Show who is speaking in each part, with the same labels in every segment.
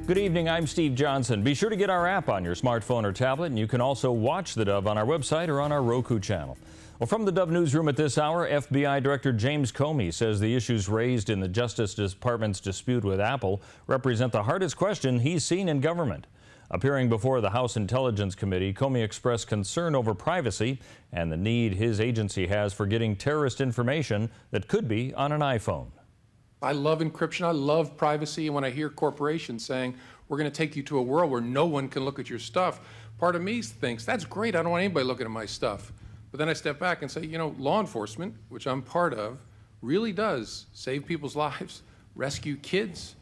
Speaker 1: Good evening, I'm Steve Johnson. Be sure to get our app on your smartphone or tablet, and you can also watch the Dove on our website or on our Roku channel. Well, from the Dove newsroom at this hour, FBI Director James Comey says the issues raised in the Justice Department's dispute with Apple represent the hardest question he's seen in government. Appearing before the House Intelligence Committee, Comey expressed concern over privacy and the need his agency has for getting terrorist information that could be on an iPhone.
Speaker 2: I love encryption, I love privacy, and when I hear corporations saying, we're going to take you to a world where no one can look at your stuff, part of me thinks, that's great, I don't want anybody looking at my stuff. But then I step back and say, you know, law enforcement, which I'm part of, really does save people's lives, rescue kids,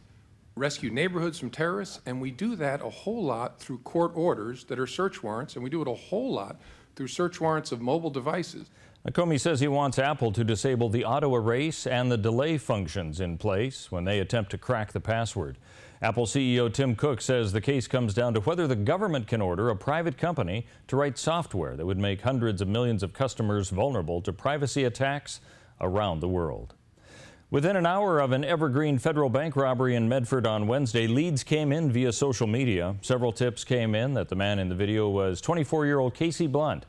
Speaker 2: rescue neighborhoods from terrorists, and we do that a whole lot through court orders that are search warrants, and we do it a whole lot through search warrants of mobile devices.
Speaker 1: Comey says he wants Apple to disable the auto erase and the delay functions in place when they attempt to crack the password. Apple CEO Tim Cook says the case comes down to whether the government can order a private company to write software that would make hundreds of millions of customers vulnerable to privacy attacks around the world. Within an hour of an evergreen federal bank robbery in Medford on Wednesday, leads came in via social media. Several tips came in that the man in the video was 24-year-old Casey Blunt.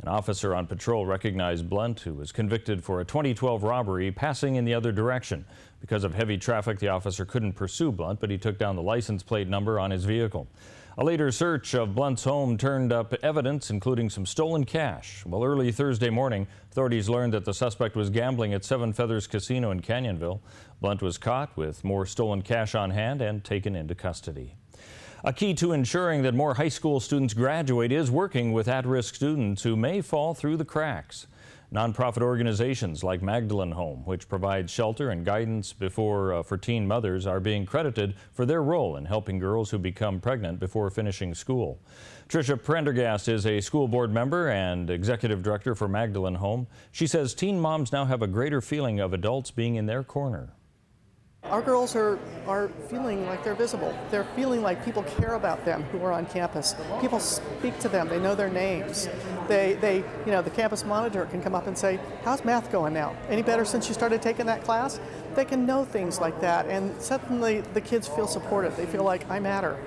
Speaker 1: An officer on patrol recognized Blunt, who was convicted for a 2012 robbery, passing in the other direction. Because of heavy traffic, the officer couldn't pursue Blunt, but he took down the license plate number on his vehicle. A later search of Blunt's home turned up evidence, including some stolen cash. Well, early Thursday morning, authorities learned that the suspect was gambling at Seven Feathers Casino in Canyonville. Blunt was caught with more stolen cash on hand and taken into custody. A key to ensuring that more high school students graduate is working with at-risk students who may fall through the cracks. Nonprofit organizations like Magdalene Home, which provides shelter and guidance for teen mothers, are being credited for their role in helping girls who become pregnant before finishing school. Tricia Prendergast is a school board member and executive director for Magdalene Home. She says teen moms now have a greater feeling of adults being in their corner.
Speaker 3: Our girls are feeling like they're visible. They're feeling like people care about them who are on campus. People speak to them. They know their names. The campus monitor can come up and say, how's math going now? Any better since you started taking that class? They can know things like that, and suddenly the kids feel supported. They feel like I matter.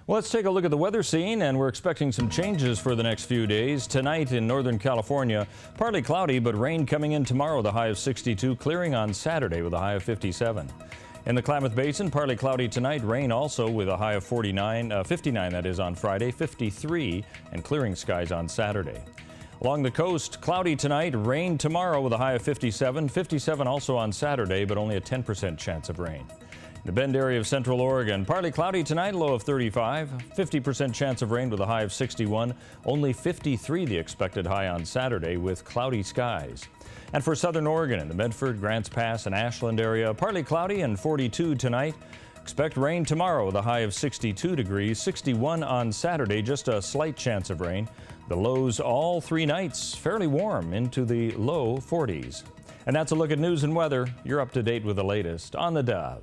Speaker 1: Well, let's take a look at the weather scene, and we're expecting some changes for the next few days. Tonight in Northern California, partly cloudy, but rain coming in tomorrow, the high of 62, clearing on Saturday with a high of 57. In the Klamath Basin, partly cloudy tonight, rain also with a high of 59 that is on Friday, 53, and clearing skies on Saturday. Along the coast, cloudy tonight, rain tomorrow with a high of 57, 57 also on Saturday, but only a 10% chance of rain. The Bend area of Central Oregon, partly cloudy tonight, low of 35, 50% chance of rain with a high of 61, only 53 the expected high on Saturday with cloudy skies. And for Southern Oregon in the Medford, Grants Pass, and Ashland area, partly cloudy and 42 tonight. Expect rain tomorrow with a high of 62 degrees, 61 on Saturday, just a slight chance of rain. The lows all 3 nights, fairly warm into the low 40s. And that's a look at news and weather. You're up to date with the latest on the Dove.